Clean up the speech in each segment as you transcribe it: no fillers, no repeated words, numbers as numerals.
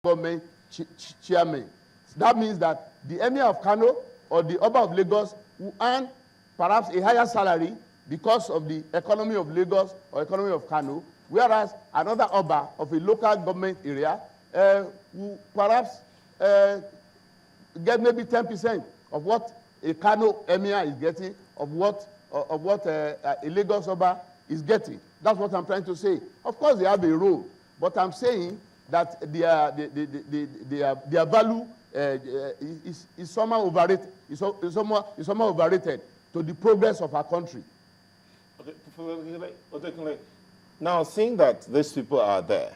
government chairman. That means that the Emir of Kano or the Oba of Lagos will earn perhaps a higher salary because of the economy of Lagos or economy of Kano, whereas another Oba of a local government area will perhaps get maybe 10% of what a Kano Emir is getting, of what a Lagos Oba is getting. That's what I'm trying to say. Of course, they have a role, but I'm saying that their value is somehow overrated. Is somehow overrated to the progress of our country. Okay. Now, seeing that these people are there,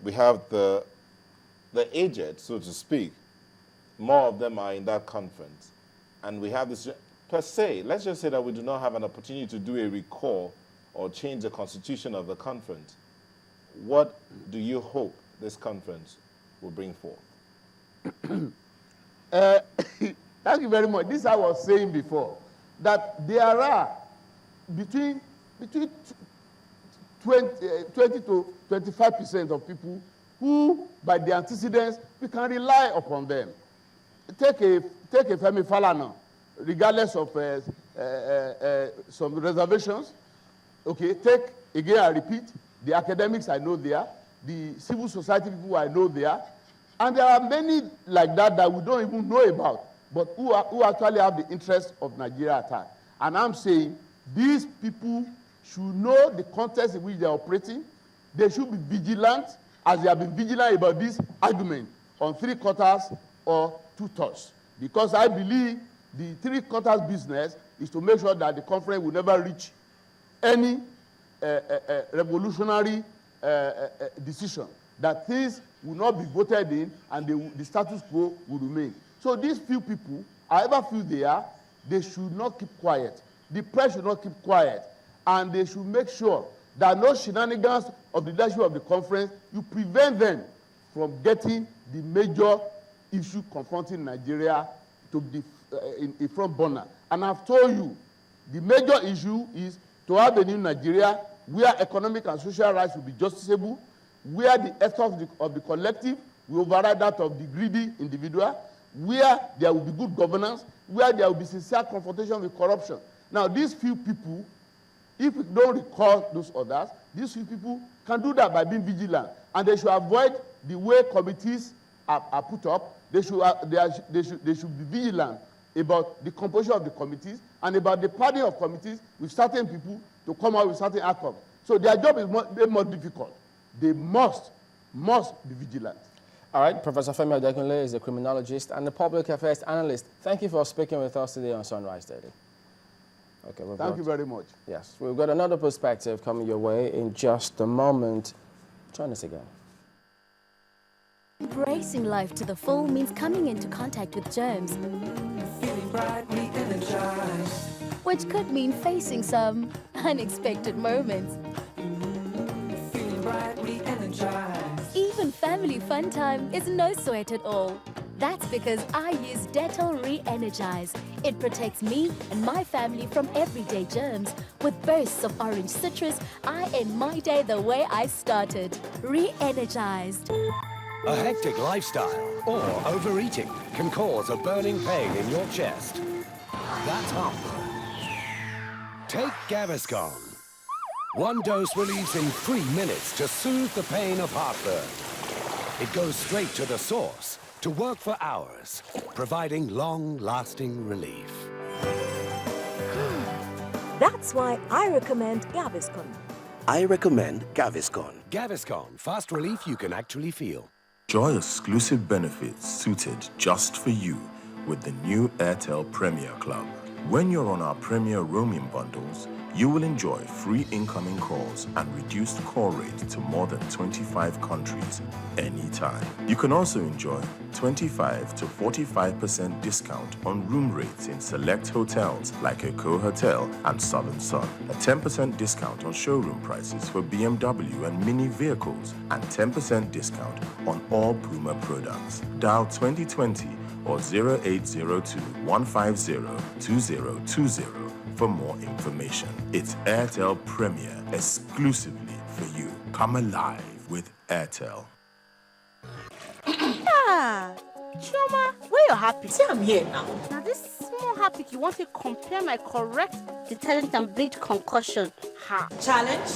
we have the aged, so to speak. More of them are in that conference, and we have this per se. Let's just say that we do not have an opportunity to do a recall or change the constitution of the conference. What do you hope this conference will bring forth? Thank you very much. This I was saying before, that there are between 20 to 25% of people who, by their antecedents, we can rely upon them. Take a Femi Falana, regardless of some reservations. Okay, take, again I repeat, the academics I know there, the civil society people I know there, and there are many like that we don't even know about, but who actually have the interest of Nigeria at heart. And I'm saying these people should know the context in which they are operating. They should be vigilant, as they have been vigilant about this argument on 3/4 or 2/3. Because I believe the 3/4 business is to make sure that the conference will never reach any revolutionary decision, that things will not be voted in and the status quo will remain. So these few people, however few they are, they should not keep quiet. The press should not keep quiet, and they should make sure that no shenanigans of the leadership of the conference, you prevent them from getting the major issue confronting Nigeria to be in front burner. And I've told you, the major issue is to have a new Nigeria where economic and social rights will be justiciable, where the ethos of the collective will override that of the greedy individual, where there will be good governance, where there will be sincere confrontation with corruption. Now, these few people, if we don't recall those others, these few people can do that by being vigilant. And they should avoid the way committees are put up. They should be vigilant about the composition of the committees and about the party of committees with certain people to come out with certain outcomes. So their job is more difficult. They must be vigilant. All right, Professor Femi Adekunle is a criminologist and a public affairs analyst. Thank you for speaking with us today on Sunrise Daily. Okay, Thank you very much. Yes, we've got another perspective coming your way in just a moment. Join us again. Embracing life to the full means coming into contact with germs, Feeling brightly energized. which could mean facing some unexpected moments. Feeling brightly energized. Even family fun time is no sweat at all. That's because I use Dettol Re-Energize. It protects me and my family from everyday germs. With bursts of orange citrus, I end my day the way I started. Re-Energized. A hectic lifestyle or overeating can cause a burning pain in your chest. That's heartburn. Take Gaviscon. One dose relieves in 3 minutes to soothe the pain of heartburn. It goes straight to the source to work for hours, providing long-lasting relief. That's why I recommend Gaviscon. I recommend Gaviscon. Gaviscon, fast relief you can actually feel. Enjoy exclusive benefits suited just for you with the new Airtel Premier Club. When you're on our Premier roaming bundles, you will enjoy free incoming calls and reduced call rate to more than 25 countries anytime. You can also enjoy 25 to 45% discount on room rates in select hotels like Eco Hotel and Southern Sun, a 10% discount on showroom prices for BMW and Mini vehicles, and 10% discount on all Puma products. Dial 2020 or 0802 150 2020 for more information. It's Airtel Premier exclusively for you. Come alive with Airtel. Ah, Chioma, where you happy? See, I'm here now. Now this small happy, you want to compare my correct detergent and bleach concussion. Ha. Challenge?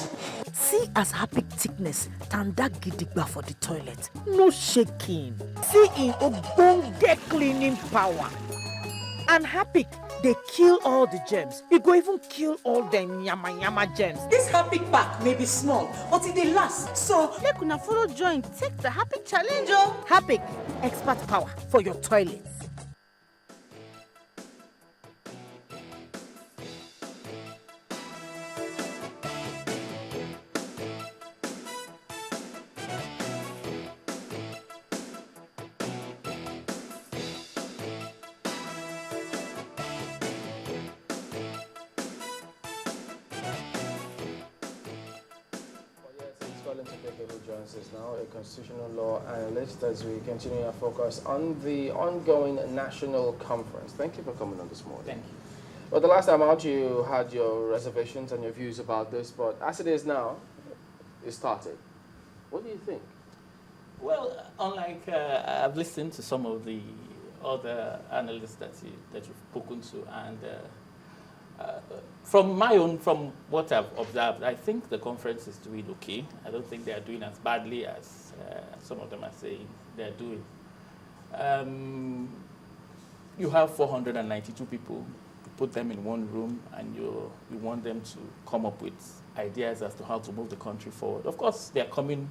See as happy thickness, tanda gidigba for the toilet. No shaking. See in ogbonge cleaning power. And happy, they kill all the germs. It go even kill all the nyama germs. This happy pack may be small, but it dey last. So, make una follow join, take the happy challenge. Happy, expert power for your toilet. Joins us now, a constitutional law analyst, as we continue our focus on the ongoing national conference. Thank you for coming on this morning. Thank you. Well, the last time out, you had your reservations and your views about this, but as it is now, it started. What do you think? Well, unlike I've listened to some of the other analysts that you've spoken to, and from what I've observed, I think the conference is doing okay. I don't think they are doing as badly as some of them are saying they're doing. You have 492 people. You put them in one room, and you want them to come up with ideas as to how to move the country forward. Of course, they are coming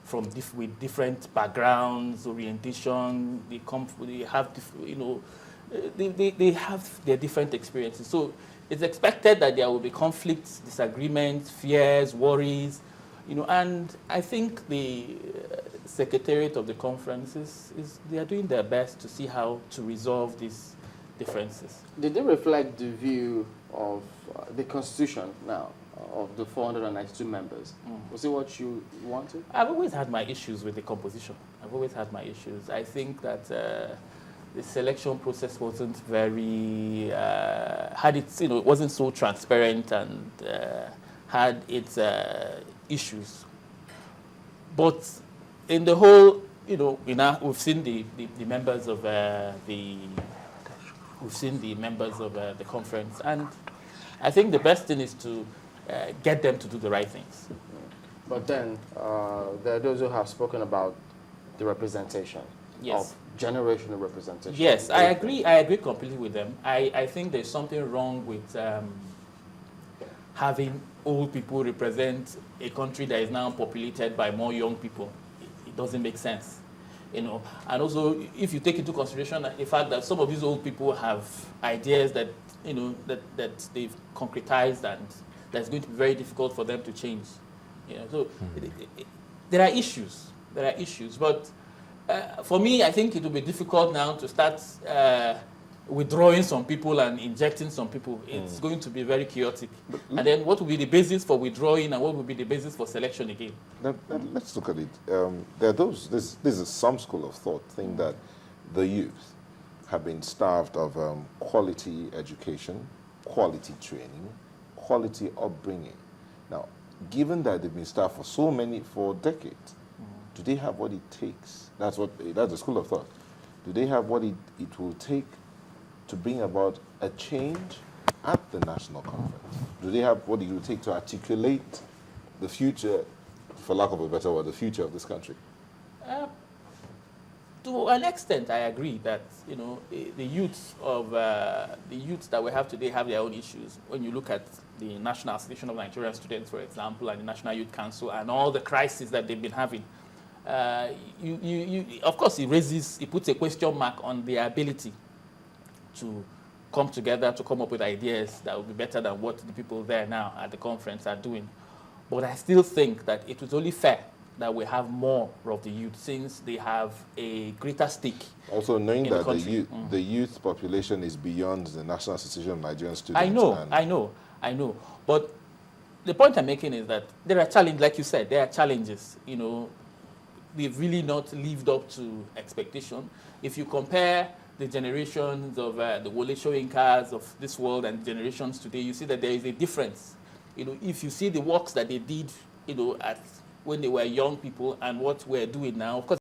from with different backgrounds, orientation. They have, they have their different experiences. So it's expected that there will be conflicts, disagreements, fears, worries, and I think the secretariat of the conference they are doing their best to see how to resolve these differences. Did they reflect the view of the Constitution now, of the 492 members? Was it what you wanted? I've always had my issues with the composition. I've always had my issues. I think that the selection process wasn't very, it wasn't so transparent and had its issues. But in the whole, we've seen the members of the conference, and I think the best thing is to get them to do the right things. But then there are those who have spoken about the representation. Yes. Of generational representation. Yes, I agree completely with them. I think there's something wrong with having old people represent a country that is now populated by more young people. It doesn't make sense, And also, if you take into consideration the fact that some of these old people have ideas that that they've concretized, and that's going to be very difficult for them to change. So there are issues. But for me, I think it will be difficult now to start withdrawing some people and injecting some people. It's going to be very chaotic. And then what will be the basis for withdrawing, and what will be the basis for selection again? Let's look at it. There are this is some school of thought think that the youth have been starved of quality education, quality training, quality upbringing. Now, given that they've been starved for decades, do they have what it takes? That's the school of thought. Do they have what it will take to bring about a change at the national conference? Do they have what it will take to articulate the future, for lack of a better word, the future of this country? To an extent, I agree that the youths that we have today have their own issues. When you look at the National Association of Nigerian Students, for example, and the National Youth Council, and all the crises that they've been having, of course, it puts a question mark on their ability to come together to come up with ideas that would be better than what the people there now at the conference are doing. But I still think that it was only fair that we have more of the youth, since they have a greater stake. Also knowing that the youth population is beyond the National Association of Nigerian Students. I know. But the point I'm making is that there are challenges, like you said, there are challenges. They've really not lived up to expectation. If you compare the generations of the Wole Soyinkas of this world and generations today, you see that there is a difference. If you see the works that they did, at when they were young people and what we're doing now. Of course,